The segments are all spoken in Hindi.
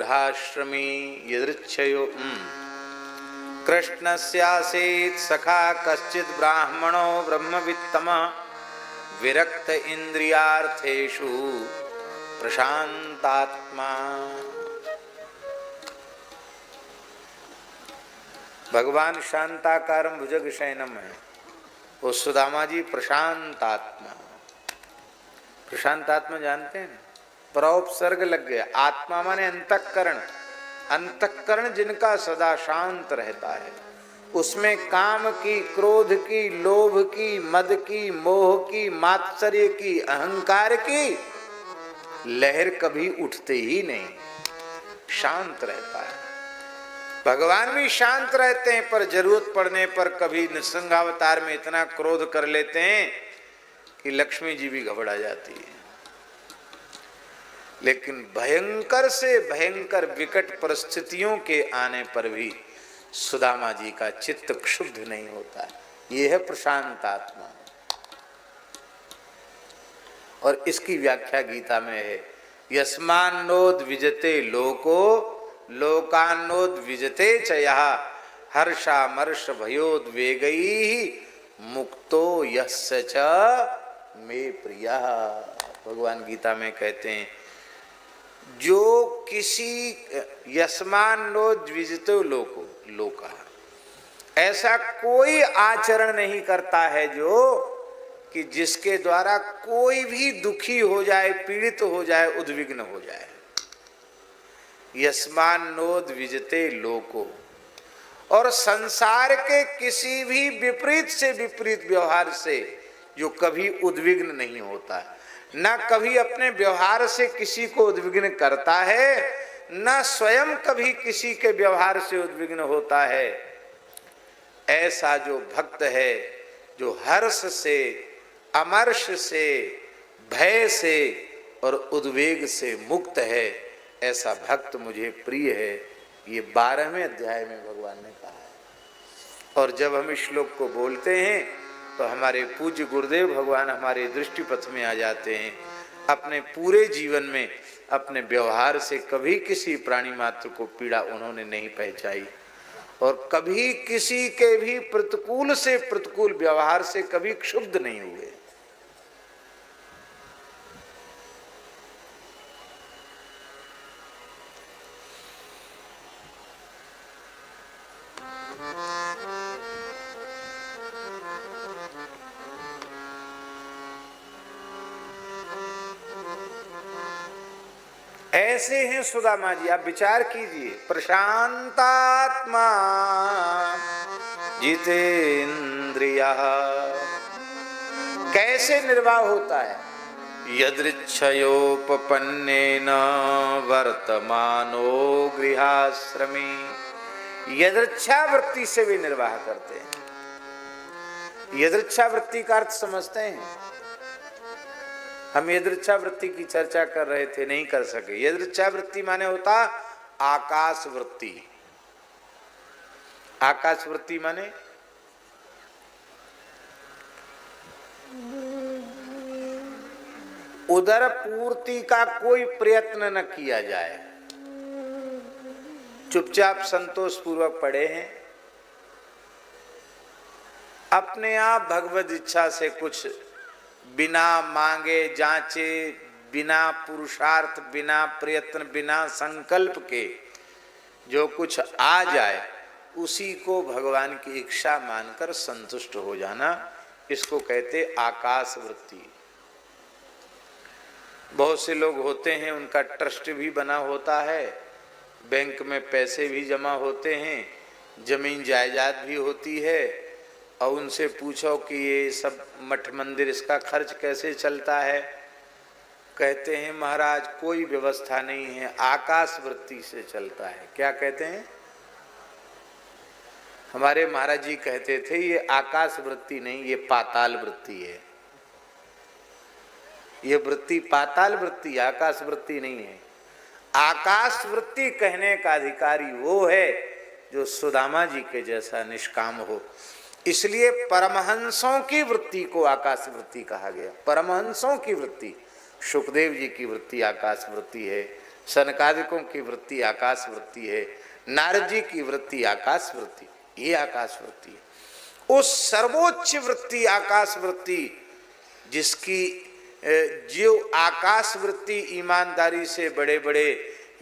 गृहाश्रमी यदृच्छयो कृष्णस्यासीत् सखा कश्चित् ब्राह्मणो ब्रह्मवित्तमः विरक्त इंद्रियार्थेषु प्रशांतात्मा। भगवान शांताकारं भुजगशयनम है, वो सुदामा जी प्रशांत आत्मा। प्रशांत आत्मा जानते हैं, परोपसर्ग लग गया। आत्मा माने अंतःकरण, अंतःकरण जिनका सदा शांत रहता है, उसमें काम की, क्रोध की, लोभ की, मद की, मोह की, मात्सर्य की, अहंकार की लहर कभी उठते ही नहीं, शांत रहता है। भगवान भी शांत रहते हैं, पर जरूरत पड़ने पर कभी नृसिंहावतार में इतना क्रोध कर लेते हैं कि लक्ष्मी जी भी घबरा जाती है। लेकिन भयंकर से भयंकर विकट परिस्थितियों के आने पर भी सुदामा जी का चित्त क्षुब्ध नहीं होता। यह है प्रशांत आत्मा। और इसकी व्याख्या गीता में है, यस्मान्नोद विजते लोको लोकान्नोद विजते च यः हर्षामर्ष भयोद्वेगैः मुक्तो यस्य च मे प्रियः। भगवान गीता में कहते हैं, जो किसी यस्मान्नोद विजतो लोको लोका, ऐसा कोई आचरण नहीं करता है जो कि जिसके द्वारा कोई भी दुखी हो जाए, पीड़ित हो जाए, उद्विग्न हो जाए। यस्मान्नोद विजते लोको, और संसार के किसी भी विपरीत से विपरीत व्यवहार से जो कभी उद्विग्न नहीं होता, न कभी अपने व्यवहार से किसी को उद्विग्न करता है, न स्वयं कभी किसी के व्यवहार से उद्विग्न होता है, ऐसा जो भक्त है, जो हर्ष से, अमर्ष से, भय से और उद्वेग से मुक्त है, ऐसा भक्त मुझे प्रिय है। ये 12वें अध्याय में भगवान ने कहा है। और जब हम इस श्लोक को बोलते हैं तो हमारे पूज्य गुरुदेव भगवान हमारे दृष्टिपथ में आ जाते हैं। अपने पूरे जीवन में अपने व्यवहार से कभी किसी प्राणी मात्र को पीड़ा उन्होंने नहीं पहुंचाई, और कभी किसी के भी प्रतिकूल से प्रतिकूल व्यवहार से कभी क्षुब्ध नहीं हुए। ऐसे हैं सुदामा जी। आप विचार कीजिए, प्रशांतात्मा जितेन्द्रिया, कैसे निर्वाह होता है। यदृच्छयोपपन्नेन वर्तमानो गृहाश्रमी, यदृच्छा वृत्ति से भी निर्वाह करते हैं। यदृच्छा वृत्ति का अर्थ समझते हैं? हम यदृच्छा वृत्ति की चर्चा कर रहे थे, नहीं कर सके। यदृच्छा वृत्ति माने होता आकाश वृत्ति। आकाश वृत्ति माने उदर पूर्ति का कोई प्रयत्न न किया जाए, चुपचाप संतोष पूर्वक पड़े हैं, अपने आप भगवत इच्छा से कुछ बिना मांगे जांचे, बिना पुरुषार्थ, बिना प्रयत्न, बिना संकल्प के जो कुछ आ जाए उसी को भगवान की इच्छा मानकर संतुष्ट हो जाना, इसको कहते आकाश वृत्ति। बहुत से लोग होते हैं, उनका ट्रस्ट भी बना होता है, बैंक में पैसे भी जमा होते हैं, जमीन जायदाद भी होती है, और उनसे पूछो कि ये सब मठ मंदिर, इसका खर्च कैसे चलता है, कहते हैं महाराज कोई व्यवस्था नहीं है, आकाश वृत्ति से चलता है। क्या कहते हैं? हमारे महाराज जी कहते थे ये आकाश वृत्ति नहीं, ये पाताल वृत्ति है। ये वृत्ति पाताल वृत्ति, आकाश वृत्ति नहीं है। आकाश वृत्ति कहने का अधिकारी वो है जो सुदामा जी के जैसा निष्काम हो। इसलिए परमहंसों की वृत्ति को आकाश वृत्ति कहा गया। परमहंसों की वृत्ति, सुखदेव जी की वृत्ति आकाश वृत्ति है, सनकादिकों की वृत्ति आकाश वृत्ति है, नारद जी की वृत्ति आकाश वृत्ति, ये आकाश वृत्ति है। उस सर्वोच्च वृत्ति आकाश वृत्ति जिसकी जो आकाश वृत्ति ईमानदारी से बड़े बड़े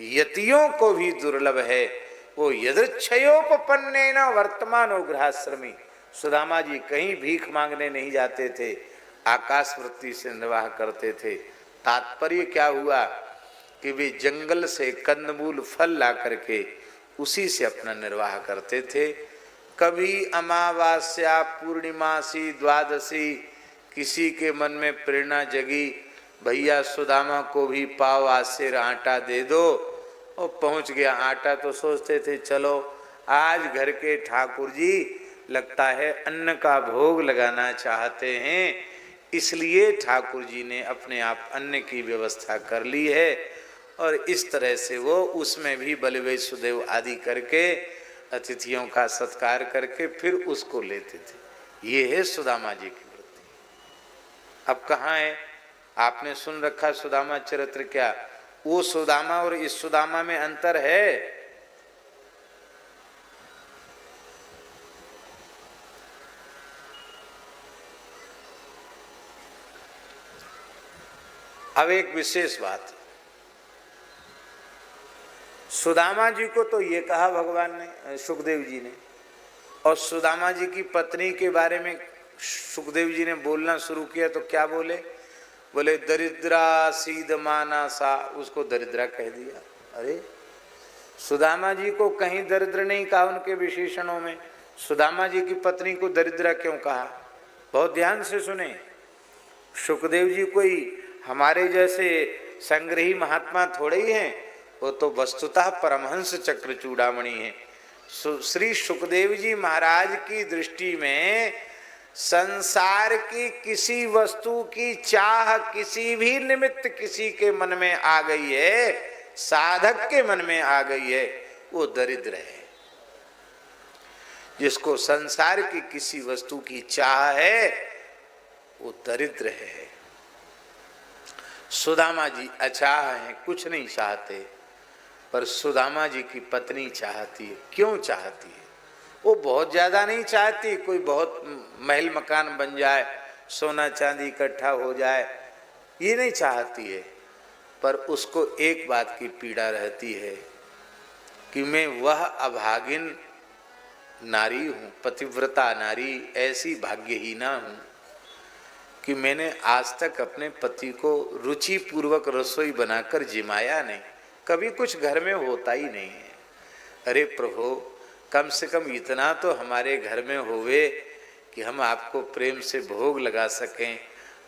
यतियों को भी दुर्लभ है, वो यदृच्छयोपपन्नेन वर्तमानो गृहाश्रमी। सुदामा जी कहीं भीख मांगने नहीं जाते थे, आकाश वृत्ति से निर्वाह करते थे। तात्पर्य क्या हुआ कि वे जंगल से कंदमूल फल ला करके उसी से अपना निर्वाह करते थे। कभी अमावास्या पूर्णिमासी द्वादशी किसी के मन में प्रेरणा जगी, भैया सुदामा को भी पाव आसेर आटा दे दो, और पहुंच गया आटा। तो सोचते थे चलो आज घर के ठाकुर जी लगता है अन्न का भोग लगाना चाहते हैं, इसलिए ठाकुर जी ने अपने आप अन्न की व्यवस्था कर ली है। और इस तरह से वो उसमें भी बलवे सुदेव आदि करके अतिथियों का सत्कार करके फिर उसको लेते थे। ये है सुदामा जी की वृत्ति। अब कहाँ है? आपने सुन रखा सुदामा चरित्र, क्या वो सुदामा और इस सुदामा में अंतर है? अब एक विशेष बात, सुदामा जी को तो ये कहा भगवान ने, सुखदेव जी ने, और सुदामा जी की पत्नी के बारे में सुखदेव जी ने बोलना शुरू किया तो क्या बोले? बोले दरिद्रा सीध माना सा, उसको दरिद्रा कह दिया। अरे सुदामा जी को कहीं दरिद्र नहीं कहा उनके विशेषणों में, सुदामा जी की पत्नी को दरिद्रा क्यों कहा? बहुत ध्यान से सुने। सुखदेव जी कोई हमारे जैसे संग्रही महात्मा थोड़े ही हैं, वो तो वस्तुतः परमहंस चक्र चूड़ामणि है। श्री सुखदेव जी महाराज की दृष्टि में संसार की किसी वस्तु की चाह किसी भी निमित्त किसी के मन में आ गई है, साधक के मन में आ गई है, वो दरिद्र है। जिसको संसार की किसी वस्तु की चाह है वो दरिद्र है। सुदामा जी अचाह हैं, कुछ नहीं चाहते, पर सुदामा जी की पत्नी चाहती है। क्यों चाहती है? वो बहुत ज्यादा नहीं चाहती, कोई बहुत महल मकान बन जाए, सोना चांदी इकट्ठा हो जाए, ये नहीं चाहती है। पर उसको एक बात की पीड़ा रहती है कि मैं वह अभागिन नारी हूँ, पतिव्रता नारी, ऐसी भाग्यहीना हूँ कि मैंने आज तक अपने पति को रुचि पूर्वक रसोई बनाकर जिमाया नहीं, कभी कुछ घर में होता ही नहीं है। अरे प्रभु, कम से कम इतना तो हमारे घर में होवे कि हम आपको प्रेम से भोग लगा सकें,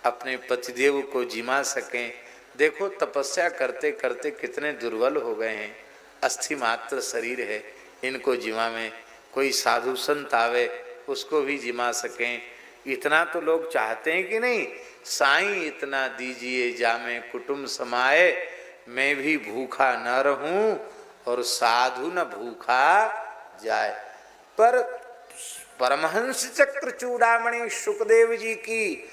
अपने पतिदेव को जिमा सकें। देखो तपस्या करते करते कितने दुर्बल हो गए हैं, अस्थि मात्र शरीर है, इनको जिमा में कोई साधु संत आवे उसको भी जिमा सकें, इतना तो लोग चाहते हैं कि नहीं? साईं इतना दीजिए जामे कुटुंब समाए, मैं भी भूखा न रहूं और साधु न भूखा जाए। पर परमहंस चक्र चूड़ामणि सुखदेव जी की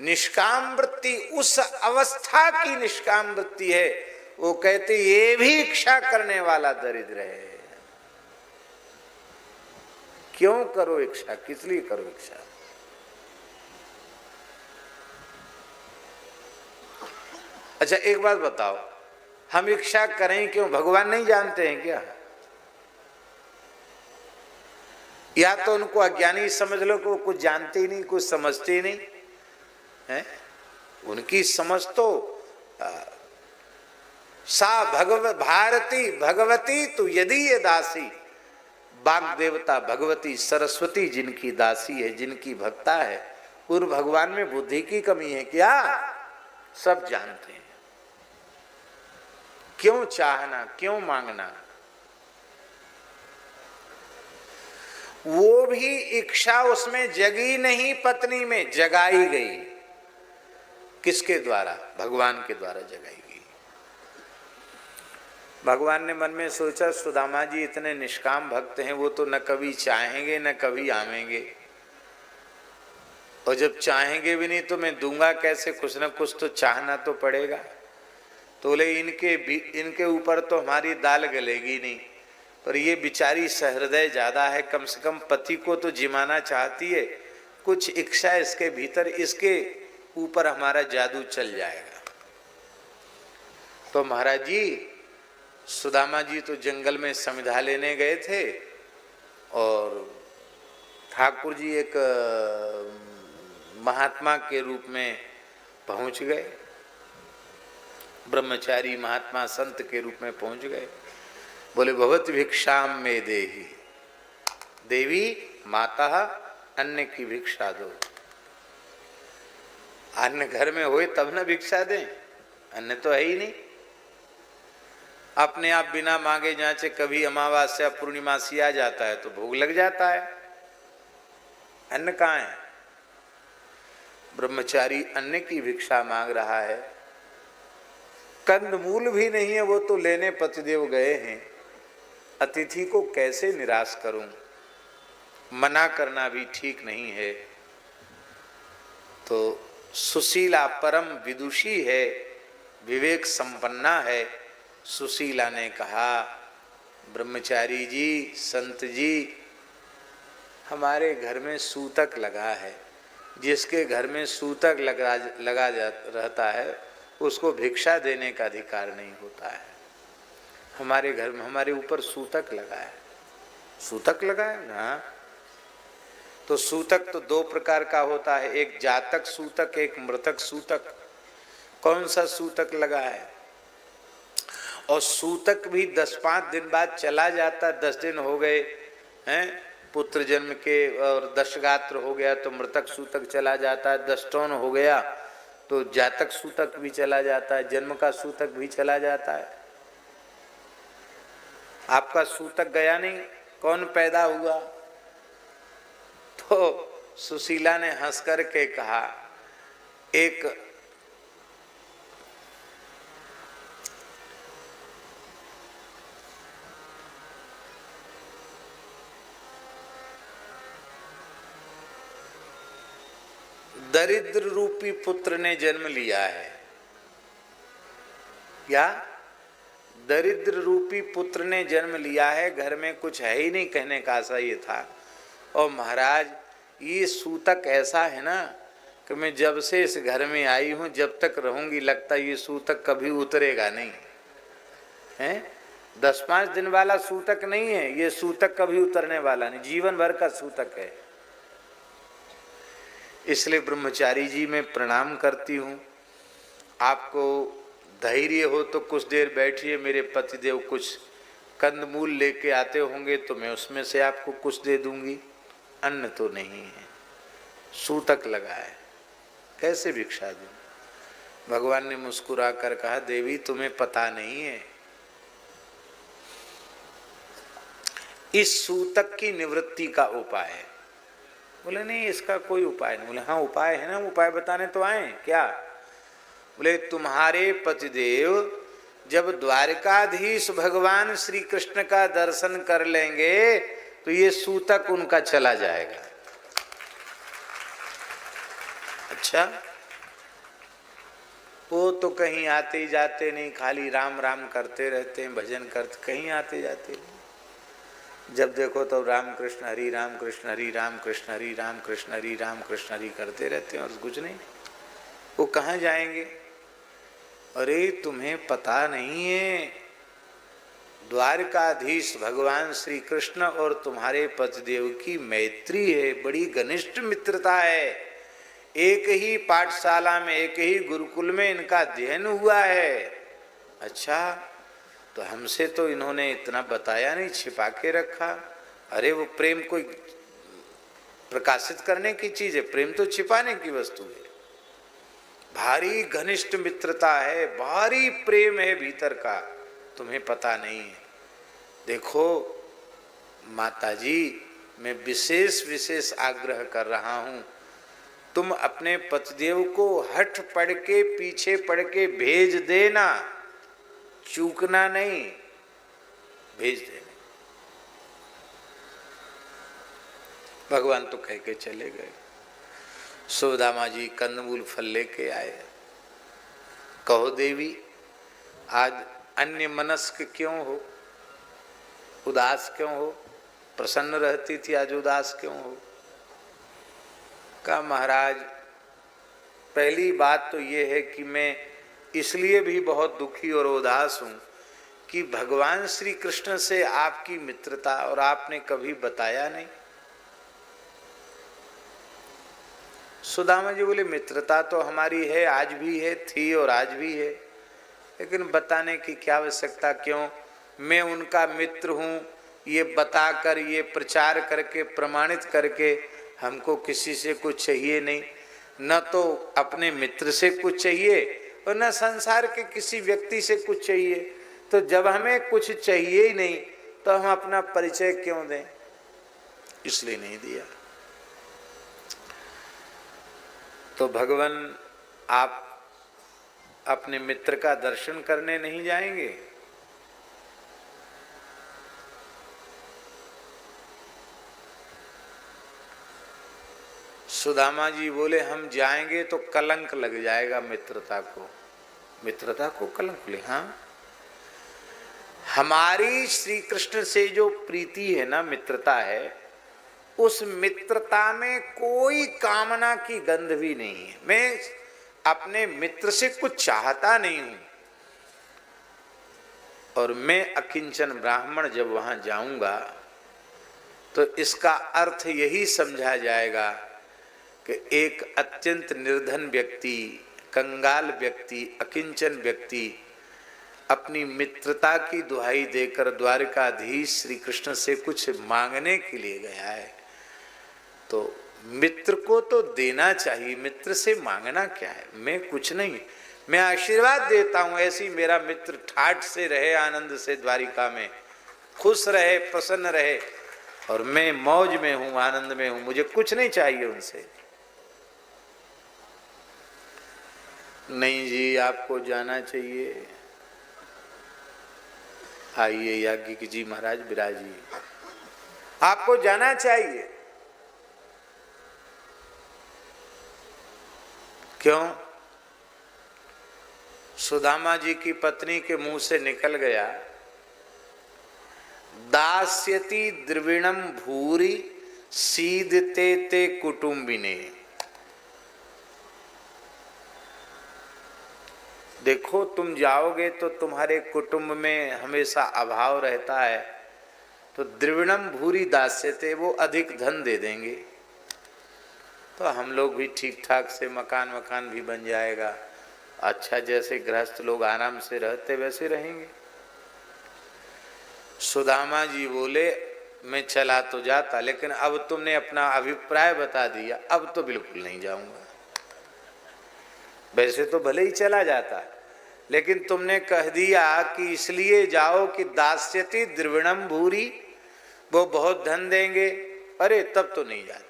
निष्काम वृत्ति उस अवस्था की निष्काम वृत्ति है, वो कहते ये भी इच्छा करने वाला दरिद्र है। क्यों करो इच्छा, किस लिए करो इच्छा? अच्छा एक बात बताओ, हम इच्छा करें क्यों? भगवान नहीं जानते हैं क्या? या तो उनको अज्ञानी समझ लो कि वो कुछ जानते ही नहीं, कुछ समझते ही नहीं है। उनकी समझ तो सा भारती भगवती तो यदि ये दासी, बाग देवता भगवती सरस्वती जिनकी दासी है, जिनकी भक्ता है, उन भगवान में बुद्धि की कमी है क्या? सब जानते हैं। क्यों चाहना, क्यों मांगना? वो भी इच्छा उसमें जगी नहीं, पत्नी में जगाई गई। किसके द्वारा? भगवान के द्वारा जगाई गई। भगवान ने मन में सोचा सुदामा जी इतने निष्काम भक्त हैं, वो तो न कभी चाहेंगे न कभी आवेंगे, और जब चाहेंगे भी नहीं तो मैं दूंगा कैसे? कुछ न कुछ तो चाहना तो पड़ेगा। तो बोले इनके ऊपर तो हमारी दाल गलेगी नहीं, पर ये बेचारी सहृदय ज्यादा है, कम से कम पति को तो जिमाना चाहती है, कुछ इच्छा इसके भीतर, इसके ऊपर हमारा जादू चल जाएगा। तो महाराज जी, सुदामा जी तो जंगल में समिधा लेने गए थे और ठाकुर जी एक महात्मा के रूप में पहुंच गए, ब्रह्मचारी महात्मा संत के रूप में पहुंच गए। बोले भवत भिक्षाम में देही, देवी माता अन्न की भिक्षा दो। अन्न घर में होए तब ना भिक्षा दें, अन्न तो है ही नहीं। अपने आप बिना मांगे जांचे कभी अमावस्या पूर्णिमासी आ जाता है तो भोग लग जाता है, अन्न कहाँ है? ब्रह्मचारी अन्न की भिक्षा मांग रहा है, कंदमूल भी नहीं है, वो तो लेने पतिदेव गए हैं। अतिथि को कैसे निराश करूं? मना करना भी ठीक नहीं है। तो सुशीला परम विदुषी है, विवेक संपन्ना है। सुशीला ने कहा, ब्रह्मचारी जी, संत जी, हमारे घर में सूतक लगा है, जिसके घर में सूतक लगा रहता है उसको भिक्षा देने का अधिकार नहीं होता है। हमारे घर में हमारे ऊपर सूतक लगा है। सूतक लगा है ना? तो सूतक तो दो प्रकार का होता है, एक जातक सूतक, एक मृतक सूतक। कौन सा सूतक लगा है? और सूतक भी 10-5 दिन बाद चला जाता, 10 दिन हो गए हैं पुत्र जन्म के और 10 गात्र हो गया तो मृतक सूतक चला जाता है, 10 टन हो गया तो जातक सूतक भी चला जाता है, जन्म का सूतक भी चला जाता है। आपका सूतक गया नहीं, कौन पैदा हुआ? तो सुशीला ने हंस करके कहा, एक दरिद्र रूपी पुत्र ने जन्म लिया है। क्या? दरिद्र रूपी पुत्र ने जन्म लिया है, घर में कुछ है ही नहीं, कहने का आशा ये था। और महाराज, ये सूतक ऐसा है ना कि मैं जब से इस घर में आई हूं, जब तक रहूंगी, लगता ये सूतक कभी उतरेगा नहीं है। 10-5 दिन वाला सूतक नहीं है ये, सूतक कभी उतरने वाला नहीं, जीवन भर का सूतक है। इसलिए ब्रह्मचारी जी मैं प्रणाम करती हूँ। आपको धैर्य हो तो कुछ देर बैठिए, मेरे पतिदेव कुछ कंदमूल लेके आते होंगे तो मैं उसमें से आपको कुछ दे दूंगी। अन्न तो नहीं है, सूतक लगा है, कैसे भिक्षा दूं? भगवान ने मुस्कुरा कर कहा, देवी तुम्हें पता नहीं है, इस सूतक की निवृत्ति का उपाय है। बोले नहीं, इसका कोई उपाय नहीं। बोले हाँ उपाय है ना, उपाय बताने तो आए। क्या? बोले तुम्हारे पतिदेव जब द्वारकाधीश भगवान श्री कृष्ण का दर्शन कर लेंगे तो ये सूतक उनका चला जाएगा। अच्छा, वो तो कहीं आते जाते नहीं, खाली राम राम करते रहते हैं, भजन करते, कहीं आते जाते नहीं। जब देखो तो राम कृष्ण हरि राम कृष्ण हरि राम कृष्ण हरि राम कृष्ण हरि राम कृष्ण हरि करते रहते हैं और कुछ नहीं। वो कहाँ जाएंगे? अरे तुम्हें पता नहीं है, द्वारकाधीश भगवान श्री कृष्ण और तुम्हारे पतिदेव की मैत्री है, बड़ी घनिष्ठ मित्रता है। एक ही पाठशाला में, एक ही गुरुकुल में इनका अध्ययन हुआ है। अच्छा, तो हमसे तो इन्होंने इतना बताया नहीं, छिपा के रखा। अरे वो प्रेम कोई प्रकाशित करने की चीज है, प्रेम तो छिपाने की वस्तु है। भारी घनिष्ठ मित्रता है, भारी प्रेम है भीतर का, तुम्हें पता नहीं है। देखो माताजी, मैं विशेष आग्रह कर रहा हूं, तुम अपने पतिदेव को हठ पड़ के, पीछे पड़ के भेज देना, चूकना नहीं, भेज देना। भगवान तो कह के चले गए। सुदामा जी कंदमूल फल लेके आए। कहो देवी, आज अन्य मनस्क क्यों हो, उदास क्यों हो? प्रसन्न रहती थी, आज उदास क्यों हो? कहा महाराज पहली बात तो ये है कि मैं इसलिए भी बहुत दुखी और उदास हूं कि भगवान श्री कृष्ण से आपकी मित्रता और आपने कभी बताया नहीं। सुदामा जी बोले मित्रता तो हमारी है, आज भी है, थी और आज भी है, लेकिन बताने की क्या आवश्यकता? क्यों? मैं उनका मित्र हूं, ये बताकर, ये प्रचार करके, प्रमाणित करके हमको किसी से कुछ चाहिए नहीं, न तो अपने मित्र से कुछ चाहिए और न संसार के किसी व्यक्ति से कुछ चाहिए। तो जब हमें कुछ चाहिए ही नहीं तो हम अपना परिचय क्यों दें? इसलिए नहीं दिया। तो भगवान आप अपने मित्र का दर्शन करने नहीं जाएंगे? सुदामा जी बोले हम जाएंगे तो कलंक लग जाएगा मित्रता को। मित्रता को कलंक ले? हाँ, हमारी श्री कृष्ण से जो प्रीति है ना, मित्रता है, उस मित्रता में कोई कामना की गंध भी नहीं है। मैं अपने मित्र से कुछ चाहता नहीं हूं, और मैं अकिंचन ब्राह्मण जब वहां जाऊंगा तो इसका अर्थ यही समझा जाएगा कि एक अत्यंत निर्धन व्यक्ति, कंगाल व्यक्ति, अकिंचन व्यक्ति अपनी मित्रता की दुहाई देकर द्वारकाधीश श्री कृष्ण से कुछ मांगने के लिए गया है। तो मित्र को तो देना चाहिए, मित्र से मांगना क्या है? मैं कुछ नहीं, मैं आशीर्वाद देता हूं, ऐसी मेरा मित्र ठाठ से रहे, आनंद से द्वारिका में खुश रहे, प्रसन्न रहे, और मैं मौज में हूं, आनंद में हूं, मुझे कुछ नहीं चाहिए उनसे। नहीं जी, आपको जाना चाहिए। आइए याज्ञिक जी महाराज विराजिए, आपको जाना चाहिए। क्यों? सुदामा जी की पत्नी के मुंह से निकल गया, दास्यति द्रविणम भूरि सीदते ते कुटुंबिने। देखो तुम जाओगे तो तुम्हारे कुटुंब में हमेशा अभाव रहता है, तो द्रविणम भूरि दास्यते, वो अधिक धन दे देंगे, तो हम लोग भी ठीक ठाक से मकान भी बन जाएगा। अच्छा, जैसे गृहस्थ लोग आराम से रहते वैसे रहेंगे। सुदामा जी बोले मैं चला तो जाता, लेकिन अब तुमने अपना अभिप्राय बता दिया, अब तो बिल्कुल नहीं जाऊंगा। वैसे तो भले ही चला जाता, लेकिन तुमने कह दिया कि इसलिए जाओ कि दास्यति द्रविणम भूरि, वो बहुत धन देंगे, अरे तब तो नहीं जाते।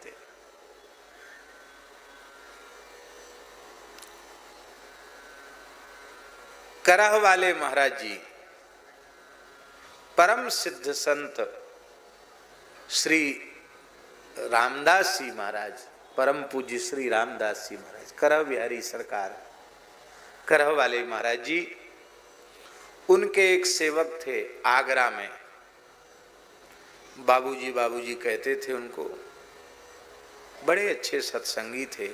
करह वाले महाराज जी, परम सिद्ध संत श्री रामदास जी महाराज, परम पूज्य श्री रामदास जी महाराज, करह बिहारी सरकार, करह वाले महाराज जी, उनके एक सेवक थे आगरा में, बाबूजी बाबूजी कहते थे उनको, बड़े अच्छे सत्संगी थे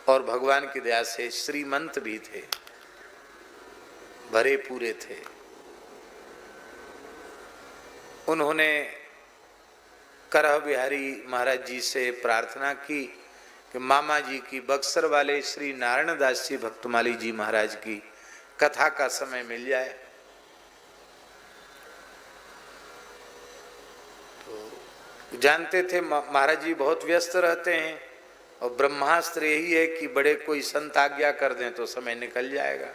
और भगवान की दया से श्रीमंत भी थे, भरे पूरे थे। उन्होंने करह बिहारी महाराज जी से प्रार्थना की कि मामा जी की, बक्सर वाले श्री नारायण दास जी भक्तमाली जी महाराज की कथा का समय मिल जाए। तो जानते थे महाराज जी बहुत व्यस्त रहते हैं, और ब्रह्मास्त्र यही है कि बड़े कोई संत आज्ञा कर दें तो समय निकल जाएगा।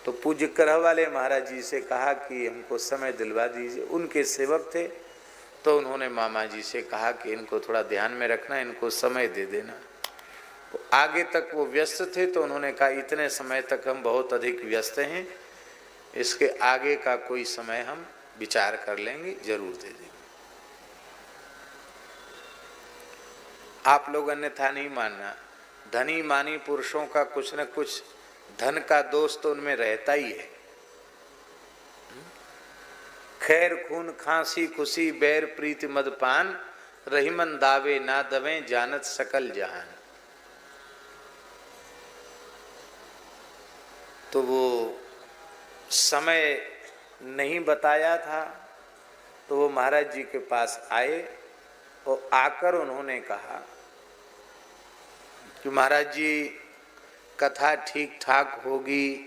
तो पूज्य करह वाले महाराज जी से कहा कि हमको समय दिलवा दीजिए। उनके सेवक थे, तो उन्होंने मामा जी से कहा कि इनको थोड़ा ध्यान में रखना, इनको समय दे देना। तो आगे तक वो व्यस्त थे, तो उन्होंने कहा इतने समय तक हम बहुत अधिक व्यस्त हैं, इसके आगे का कोई समय हम विचार कर लेंगे, जरूर दे देंगे। आप लोग अन्यथा नहीं मानना, धनी मानी पुरुषों का कुछ न कुछ धन का दोष तो उनमें रहता ही है। खैर खून खांसी खुशी बैर प्रीति मदपान, रहीमन दावे ना दवें जानत सकल जहान। तो वो समय नहीं बताया था, तो वो महाराज जी के पास आए और आकर उन्होंने कहा कि महाराज जी कथा ठीक ठाक होगी,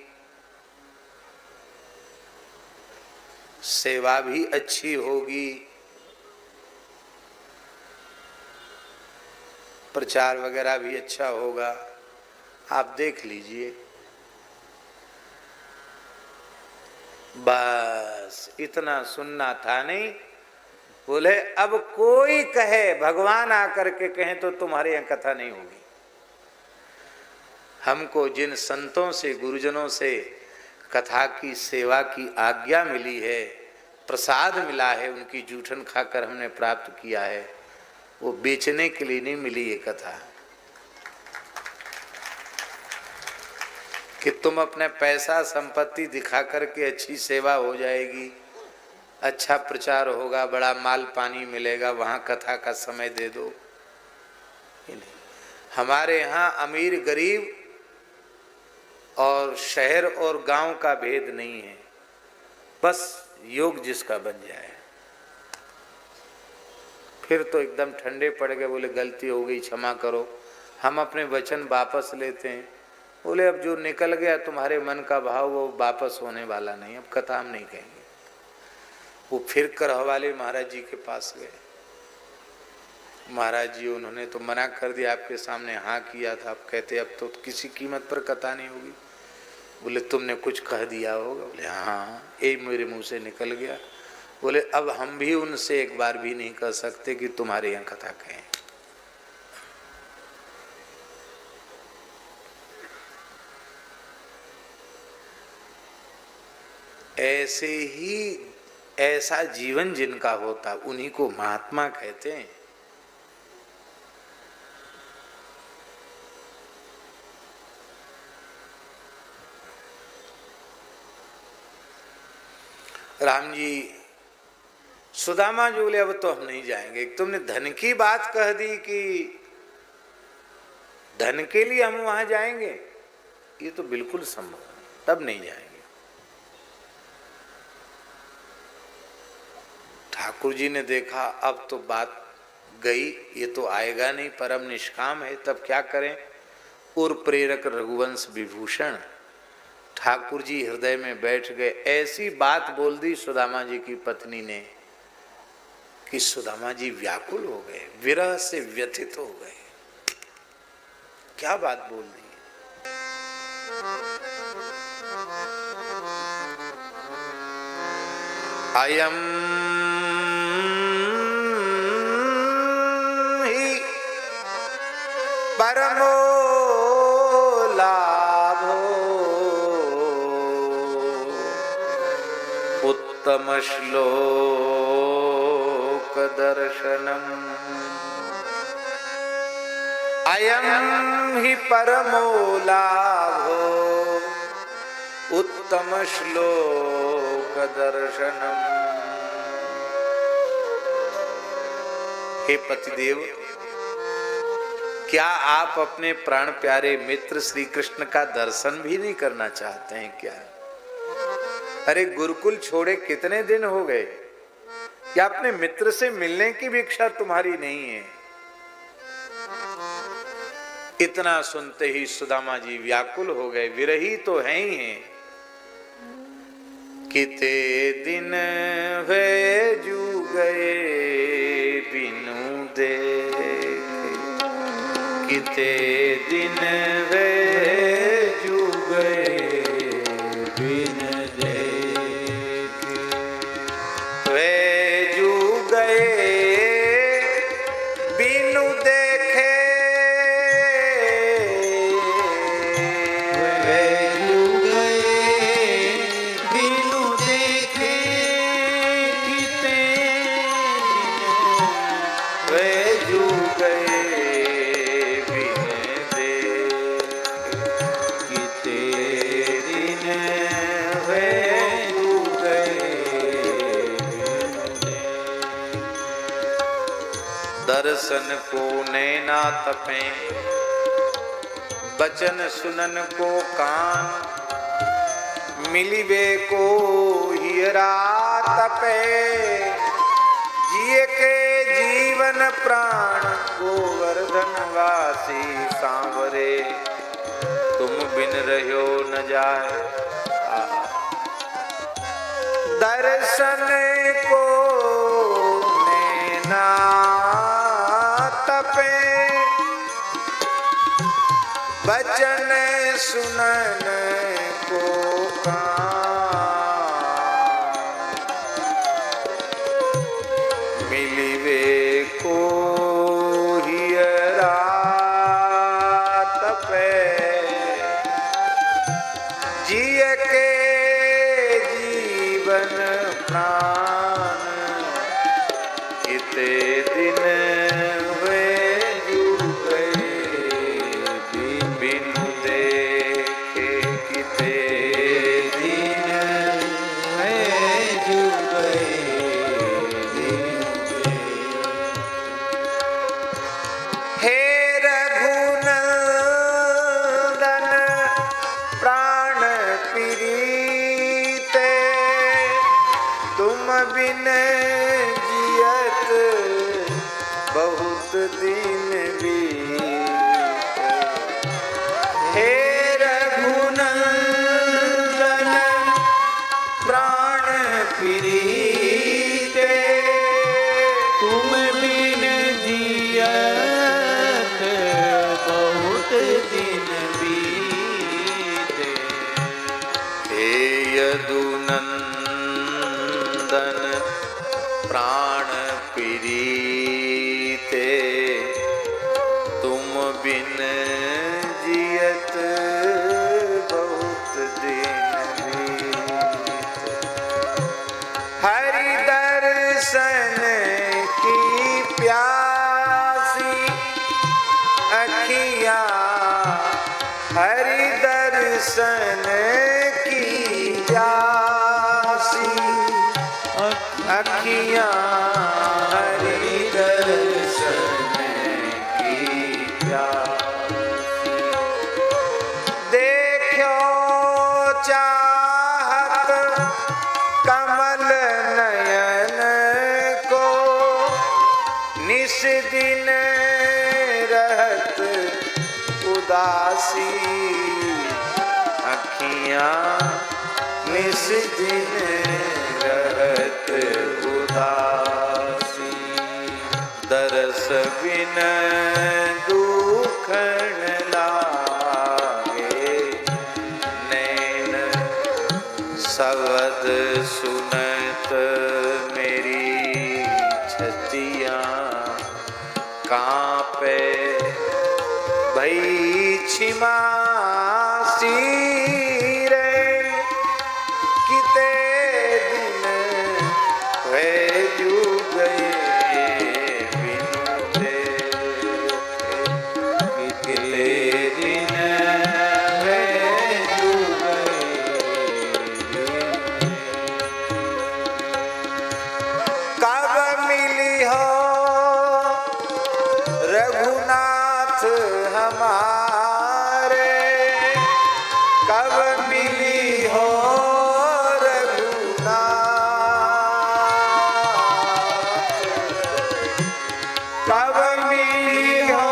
सेवा भी अच्छी होगी, प्रचार वगैरह भी अच्छा होगा, आप देख लीजिए। बस इतना सुनना था नहीं। बोले अब कोई कहे, भगवान आकर के कहें तो तुम्हारे यहाँ कथा नहीं होगी। हमको जिन संतों से गुरुजनों से कथा की सेवा की आज्ञा मिली है, प्रसाद मिला है, उनकी जूठन खाकर हमने प्राप्त किया है, वो बेचने के लिए नहीं मिली ये कथा कि तुम अपने पैसा संपत्ति दिखा करके अच्छी सेवा हो जाएगी, अच्छा प्रचार होगा, बड़ा माल पानी मिलेगा, वहाँ कथा का समय दे दो। हमारे यहाँ अमीर गरीब और शहर और गांव का भेद नहीं है, बस योग जिसका बन जाए। फिर तो एकदम ठंडे पड़ गए, बोले गलती हो गई क्षमा करो, हम अपने वचन वापस लेते हैं। बोले अब जो निकल गया तुम्हारे मन का भाव वो वापस होने वाला नहीं, अब कथा हम नहीं कहेंगे। वो फिर करहवाले महाराज जी के पास गए। महाराज जी उन्होंने तो मना कर दिया, आपके सामने हाँ किया था, आप कहते अब तो किसी कीमत पर कथा नहीं होगी। बोले तुमने कुछ कह दिया होगा। बोले हाँ, ये मेरे मुंह से निकल गया। बोले अब हम भी उनसे एक बार भी नहीं कह सकते कि तुम्हारे यहाँ कथा कहें। ऐसे ही ऐसा जीवन जिनका होता उन्हीं को महात्मा कहते हैं। राम जी सुदामा जी बोले अब तो हम नहीं जाएंगे। तुमने धन की बात कह दी कि धन के लिए हम वहां जाएंगे, ये तो बिल्कुल संभव नहीं, तब नहीं जाएंगे। ठाकुर जी ने देखा अब तो बात गई, ये तो आएगा नहीं, परम निष्काम है, तब क्या करें। उर प्रेरक रघुवंश विभूषण ठाकुर जी हृदय में बैठ गए। ऐसी बात बोल दी सुदामा जी की पत्नी ने कि सुदामा जी व्याकुल हो गए, विरह से व्यथित हो गए। क्या बात बोल दी। अयम ही परमो लाभो उत्तम श्लोक दर्शनम। अयम ही परमो लाभो उत्तम श्लोक दर्शनम। हे पतिदेव, क्या आप अपने प्राण प्यारे मित्र श्री कृष्ण का दर्शन भी नहीं करना चाहते हैं क्या? अरे गुरुकुल छोड़े कितने दिन हो गए, क्या अपने मित्र से मिलने की भी इच्छा तुम्हारी नहीं है? इतना सुनते ही सुदामा जी व्याकुल हो गए। विरही तो हैं ही हैं। किते दिन वे जू गए बिनु देखे, किते दिन वे जू गए बिन देखे, वे जू गए बिनु देखे, वे जू गए बिनु देखे, किते वे जू गए बिन देखे। दर्शन को नैना तपे, बचन सुनन को कान, मिलिबे को हियरा तपे। जिए के जीवन प्राण गोवर्धन वासी सांवरे, तुम बिन रहो न जाए। दर्शन को नैना तपे, बचन सुनन को कान, मिलिवे को हियरा तपे। जिय के जीवन प्राण, किते दिन हुए जुग बिन देखे, किते दिन हुए जुग हे रघुनंदन प्राण प्रीते, तुम बिन जियत बहुत दिन बीते। हे रघुनंदन प्राण प्रीते, तुम बिन जियत बहुत दिन बीते। हे यदुनंदन प्राण प्रीते, तुम बिन जियत बहुत दिन बीते। हरि दर्शन की प्यासी अखियाँ, हरि दर्शन की प्यासी अखियाँ, हरि दर्शन की प्यासी। देखो चाहत कमल नयन को, निस दिन रहत उदासी अखियाँ, निस दिन रहत उदासी। दरस बिन दुखन लागे, नैन शब्द सुनत मेरी छतियाँ कांपे। भई छिमासी रे, किते दिन वे जुग बिनु देखे, किते दिन वे जुग। कब मिली हो रघुनाथ हमारे, कब मिली हो रघुनाथ, कब मिली हो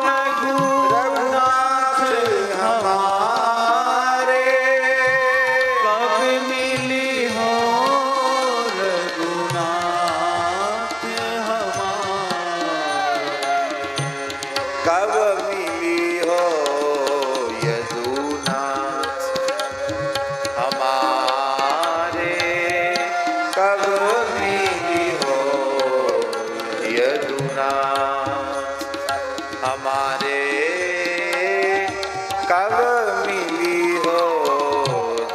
रघुनाथ हमारे, कब मिली हो रघुनाथ हमारे। कब मिली हो यदुनाथ हमारे, कब मिली हो यदुनाथ हमारे, कब मिली हो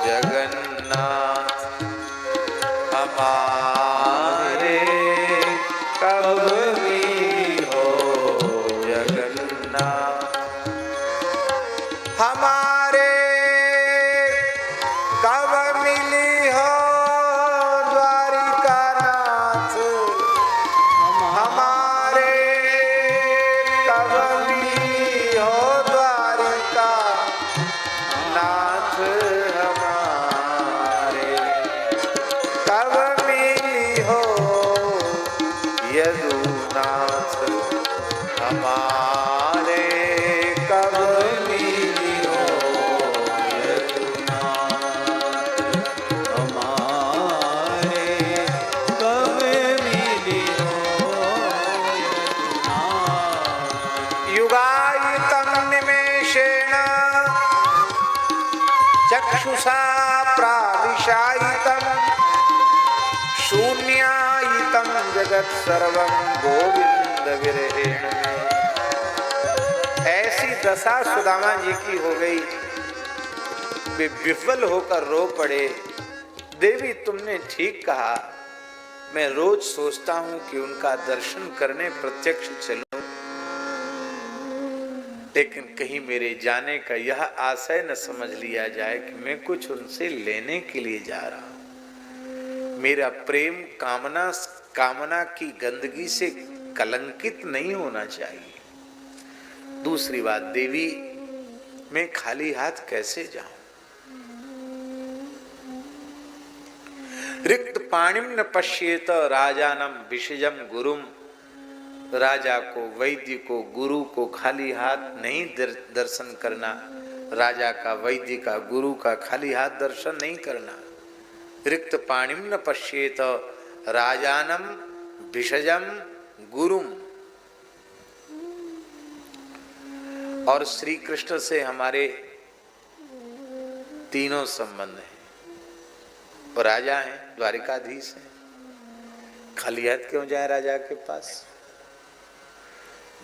जगन्नाथ हमारे, कब मिली हो जगन्नाथ हमारे, कब मिली हो द्वारिकानाथ हमारे। कब मिली हो यदुनाथ हमारे, कब मिली हो हमारे, कब मिली हो युगायितं निमेषेण चक्षुषा प्राविशायितं शून्यायितं जगत सर्वं गोविंद विरहेण। ऐसी दशा सुदामा जी की हो गई, वे विफल होकर रो पड़े। देवी तुमने ठीक कहा, मैं रोज सोचता हूं कि उनका दर्शन करने प्रत्यक्ष चलूं, लेकिन कहीं मेरे जाने का यह आशय न समझ लिया जाए कि मैं कुछ उनसे लेने के लिए जा रहा हूं। मेरा प्रेम कामना की गंदगी से कलंकित नहीं होना चाहिए। दूसरी बात, देवी मैं खाली हाथ कैसे जाऊं? रिक्त पाणिम न पश्येत राजानम विषजम गुरुम। राजा को, वैद्य को, गुरु को खाली हाथ नहीं दर्शन करना। राजा का, वैद्य का, गुरु का खाली हाथ दर्शन नहीं करना। रिक्त पाणिम न पश्येत राजानम भिषजम गुरुम। और श्री कृष्ण से हमारे तीनों संबंध हैं। वो राजा हैं, द्वारिकाधीश हैं, खाली हाथ क्यों जाए राजा के पास?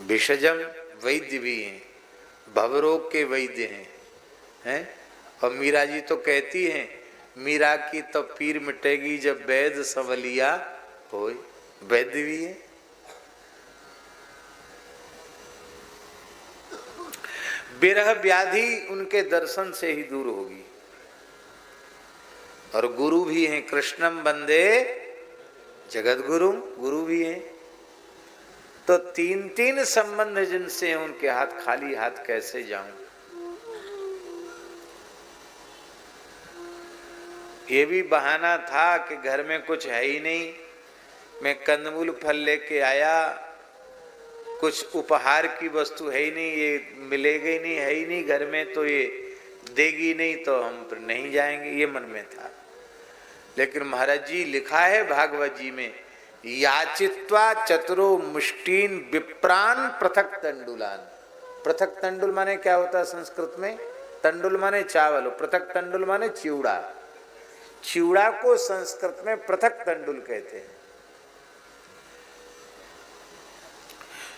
भिषजम वैद्य भी हैं, भवरोग के वैद्य हैं। और मीरा जी तो कहती हैं, मीरा की तो पीर मिटेगी जब वैद्य संवलिया होय। वैद्य भी है। विरह व्याधि उनके दर्शन से ही दूर होगी। और गुरु भी हैं, कृष्णम वंदे जगत गुरु, गुरु भी हैं। तो तीन तीन संबंध जिनसे हैं, उनके हाथ खाली हाथ कैसे जाऊं? ये भी बहाना था कि घर में कुछ है ही नहीं, मैं कंदमूल फल लेके आया, कुछ उपहार की वस्तु है ही नहीं, ये मिलेगा ही नहीं, है ही नहीं घर में, तो ये देगी नहीं तो हम फिर नहीं जाएंगे, ये मन में था। लेकिन महाराज जी लिखा है भागवत जी में, याचित्वा चतुरो मुष्टीन विप्रान पृथक तंडुलान। पृथक तंडुल माने क्या होता है संस्कृत में? तंडुल माने चावल, पृथक तंडुल माने चिवड़ा। चिवड़ा को संस्कृत में पृथक तंडुल कहते हैं।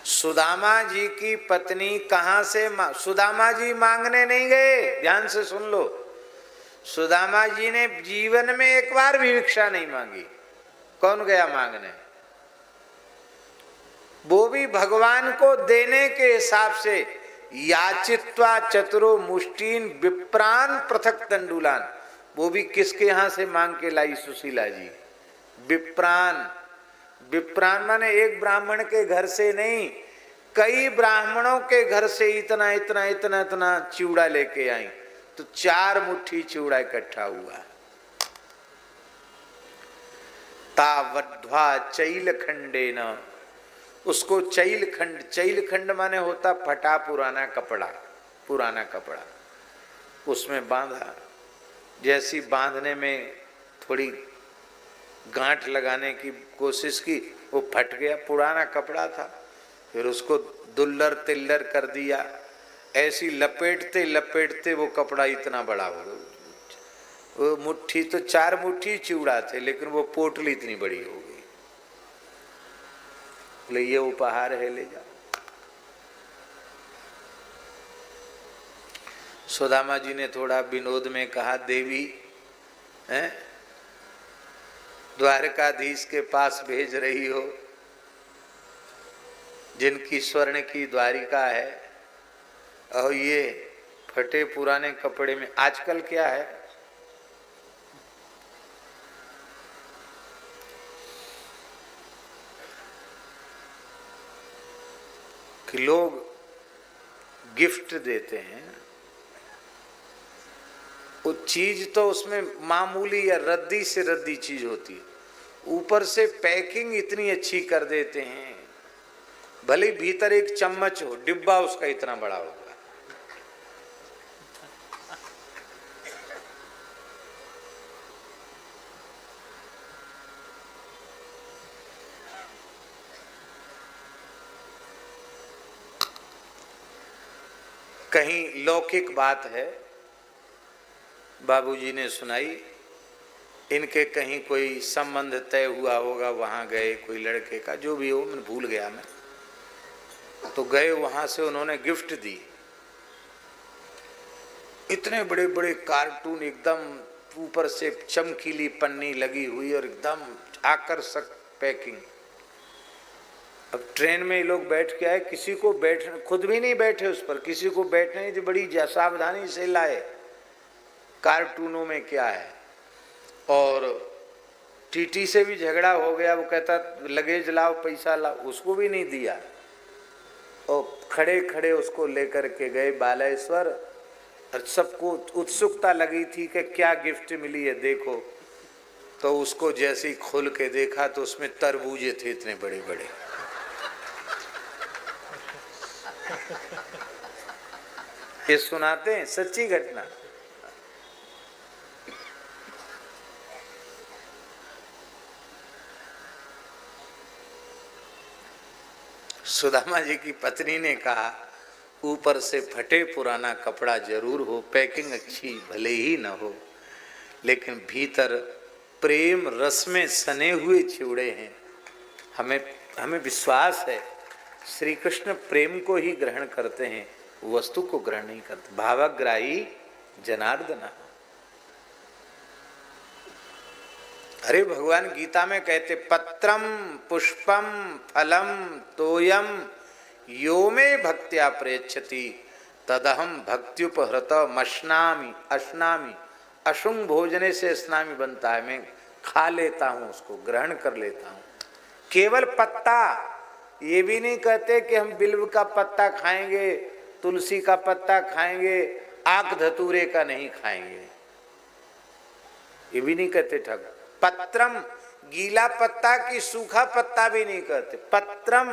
सुदामा जी की पत्नी कहां से सुदामा जी मांगने नहीं गए, ध्यान से सुन लो। सुदामा जी ने जीवन में एक बार भी भिक्षा नहीं मांगी। कौन गया मांगने? वो भी भगवान को देने के हिसाब से। याचित्वा चतुरो मुष्टीन विप्रान पृथक तंडुलान, वो भी किसके यहां से मांग के लाई? सुशीला जी। विप्रान, विप्रान माने एक ब्राह्मण के घर से नहीं, कई ब्राह्मणों के घर से इतना इतना इतना इतना चिवड़ा लेके आई, तो 4 मुट्ठी चिवड़ा इकट्ठा हुआ। तावध्वा चैल खंडे न, उसको चैल खंड, चैल खंड माने होता फटा पुराना कपड़ा, पुराना कपड़ा, उसमें बांधा। जैसी बांधने में थोड़ी गांठ लगाने की कोशिश की, वो फट गया, पुराना कपड़ा था। फिर उसको दुल्लर तिल्लर कर दिया, ऐसी लपेटते लपेटते वो कपड़ा इतना बड़ा हो गया। वो मुट्ठी तो 4 मुट्ठी चिवड़ा थे, लेकिन वो पोटली इतनी बड़ी हो गई। बोले ये उपहार है, ले जाओ। सुदामा जी ने थोड़ा विनोद में कहा, देवी हैं द्वारकाधीश के पास भेज रही हो, जिनकी स्वर्ण की द्वारिका है, और ये फटे पुराने कपड़े में। आजकल क्या है कि लोग गिफ्ट देते हैं, वो चीज तो उसमें मामूली या रद्दी से रद्दी चीज होती है, ऊपर से पैकिंग इतनी अच्छी कर देते हैं, भले भीतर एक चम्मच हो, डिब्बा उसका इतना बड़ा होगा। कहीं लौकिक बात है, बाबूजी ने सुनाई, इनके कहीं कोई संबंध तय हुआ होगा, वहां गए, कोई लड़के का, जो भी हो, मैं भूल गया मैं, तो गए, वहां से उन्होंने गिफ्ट दी, इतने बड़े बड़े कार्टून, एकदम ऊपर से चमकीली पन्नी लगी हुई और एकदम आकर्षक पैकिंग। अब ट्रेन में ये लोग बैठ के आए, किसी को बैठ, खुद भी नहीं बैठे उस पर, किसी को बैठने नहीं, बड़ी सावधानी से लाए, कार्टूनों में क्या है। और टीटी से भी झगड़ा हो गया, वो कहता लगेज लाओ, पैसा लाओ, उसको भी नहीं दिया, और खड़े खड़े उसको लेकर के गए बालेश्वर, और सबको उत्सुकता लगी थी कि क्या गिफ्ट मिली है देखो, तो उसको जैसे ही खोल के देखा तो उसमें तरबूजे थे इतने बड़े बड़े। ये सुनाते हैं, सच्ची घटना। सुदामा जी की पत्नी ने कहा, ऊपर से फटे पुराना कपड़ा जरूर हो, पैकिंग अच्छी भले ही न हो, लेकिन भीतर प्रेम रस में सने हुए चिवड़े हैं। हमें विश्वास है श्री कृष्ण प्रेम को ही ग्रहण करते हैं, वस्तु को ग्रहण नहीं करते। भावग्राही जनार्दना। अरे भगवान गीता में कहते, पत्रम पुष्पम फलम तोयम यो में भक्त्या प्रेच्छति तदहम भक्त्युपहृत मश्नामि अश्नामि। अशुंग भोजने से स्नामी बनता है, मैं खा लेता हूँ, उसको ग्रहण कर लेता हूँ। केवल पत्ता, ये भी नहीं कहते कि हम बिल्व का पत्ता खाएंगे, तुलसी का पत्ता खाएंगे, आक धतूरे का नहीं खाएंगे, ये भी नहीं कहते ठाकुर। पत्रम, गीला पत्ता की सूखा पत्ता भी नहीं कहते, पत्रम,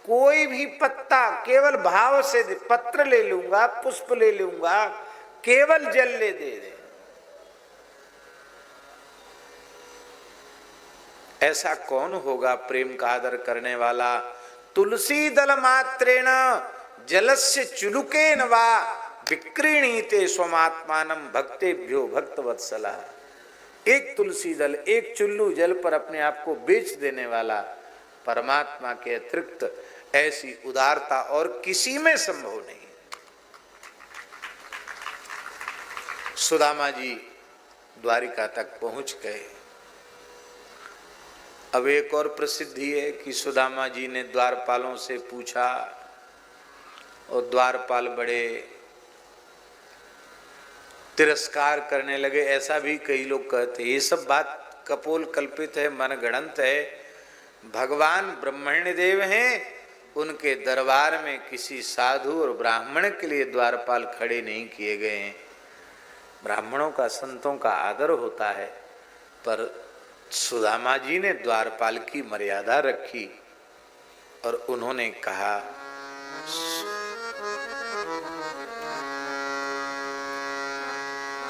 कोई भी पत्ता केवल भाव से दे, पत्र ले लूंगा, पुष्प ले लूंगा, केवल जल ले दे। ऐसा कौन होगा प्रेम का आदर करने वाला? तुलसी दल मात्रेण जलस्य चुलुकेन वा विक्रीणीते स्वमात्मानं भक्तेभ्यो भक्तवत्सला। एक तुलसी दल, एक चुल्लू जल पर अपने आप को बेच देने वाला परमात्मा के अतिरिक्त ऐसी उदारता और किसी में संभव नहीं। सुदामा जी द्वारिका तक पहुंच गए। अब एक और प्रसिद्धि है कि सुदामा जी ने द्वारपालों से पूछा और द्वारपाल बड़े तिरस्कार करने लगे, ऐसा भी कई लोग कहते हैं। ये सब बात कपोल कल्पित है, मनगढ़ंत है। भगवान ब्रह्मण्य देव हैं, उनके दरबार में किसी साधु और ब्राह्मण के लिए द्वारपाल खड़े नहीं किए गए हैं। ब्राह्मणों का, संतों का आदर होता है, पर सुदामा जी ने द्वारपाल की मर्यादा रखी और उन्होंने कहा,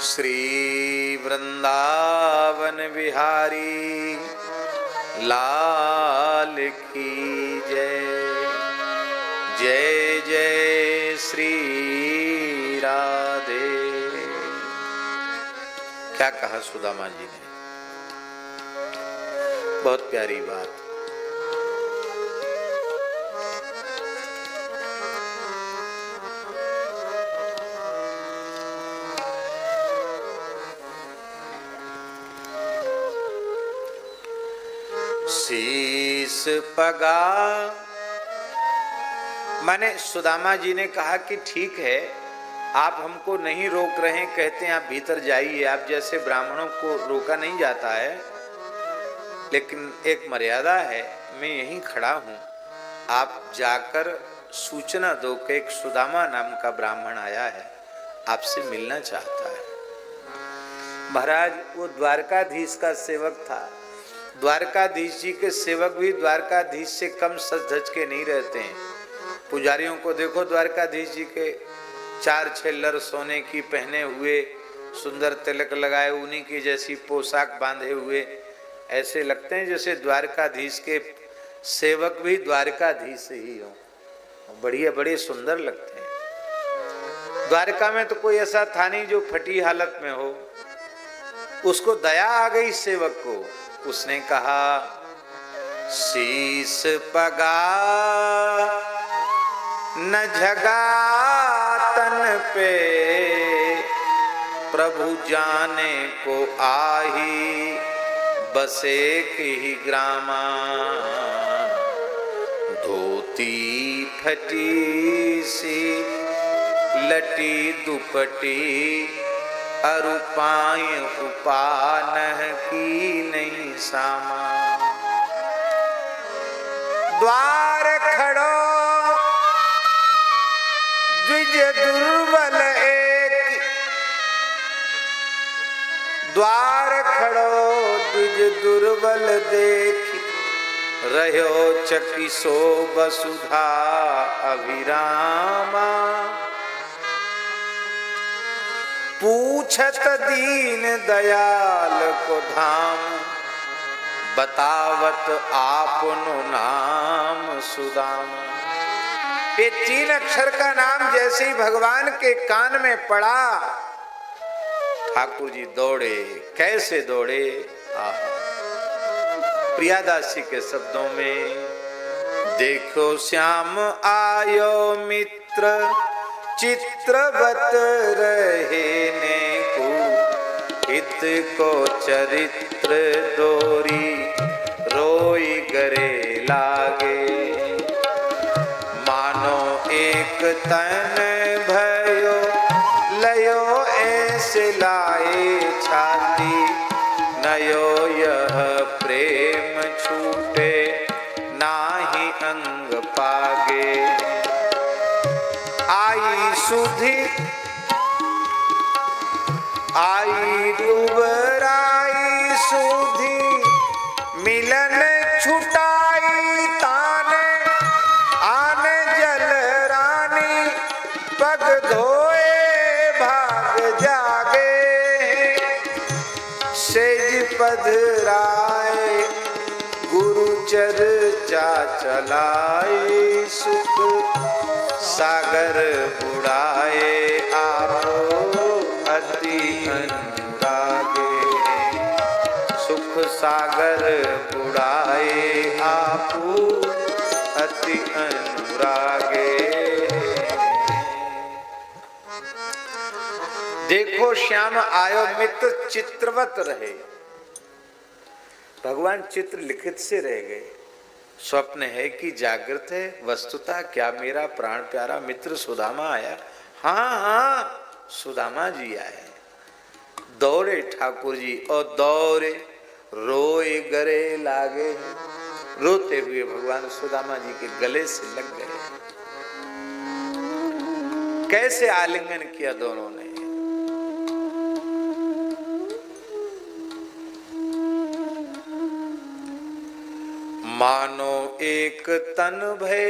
श्री वृंदावन बिहारी लाल की जय, जय जय श्री राधे। क्या कहा सुदामा जी ने, बहुत प्यारी बात। शीस पगा, माने सुदामा जी ने कहा कि ठीक है, आप हमको नहीं रोक रहे हैं, कहते हैं आप भीतर जाइए, आप जैसे ब्राह्मणों को रोका नहीं जाता है, लेकिन एक मर्यादा है, मैं यहीं खड़ा हूं, आप जाकर सूचना दो कि एक सुदामा नाम का ब्राह्मण आया है, आपसे मिलना चाहता है। महाराज वो द्वारकाधीश का सेवक था। द्वारकाधीश जी के सेवक भी द्वारकाधीश से कम सज धज के नहीं रहते हैं। पुजारियों को देखो, द्वारकाधीश जी के 4 छेलर सोने की पहने हुए, सुंदर तिलक लगाए, उन्हीं की जैसी पोशाक बांधे हुए, ऐसे लगते हैं जैसे द्वारकाधीश के सेवक भी द्वारकाधीश ही हो। बढ़िया, बड़े सुंदर लगते हैं। द्वारका में तो कोई ऐसा था नहीं जो फटी हालत में हो। उसको दया आ गई सेवक को। उसने कहा, शीस पगा न झगा तन पे, प्रभु जाने को आही बसे ही ग्रामा। धोती फटी सी लटी दुपटी, अरुपाय उपानह की नहीं सामा। द्वार खड़ो द्विज दुर्बल एक, द्वार खड़ो द्विज दुर्बल देख, रह्यो चकिसो वसुधा अभिरामा। पूछत दीन दयाल को धाम, बतावत आपनो नाम सुदाम। ये 3 अक्षर का नाम जैसे ही भगवान के कान में पड़ा, ठाकुर जी दौड़े। कैसे दौड़े? प्रियादास जी के शब्दों में, देखो श्याम आयो मित्र, चित्रवत रहने को, हित को चरित्र दोरी, रोई गरे लागे। मानो एक तन भयो, लयो ऐसे लाए छाती, नयो यह प्रेम छूटे, नाही अंग पागे। आई सुधी आई दुबराई सुधी, मिलन छुटाई ताने, आने जल रानी, पग धोए भाग जागे। सेज पधराए गुरु चर्चा चलाए, सुख सागर बुढ़ाए आपो अति अनुरागे। सुख सागर बुढ़ाए आपो अति अनुरागे। देखो श्याम आयो मित्र, चित्रवत रहे। भगवान चित्र लिखित से रह गए। स्वप्न है कि जागृत है? वस्तुतः क्या मेरा प्राण प्यारा मित्र सुदामा आया? हाँ हाँ, सुदामा जी आए। दौड़े ठाकुर जी और दौड़े, रोए गरे लागे। रोते हुए भगवान सुदामा जी के गले से लग गए। कैसे आलिंगन किया दोनों ने। मानो एक तन भय,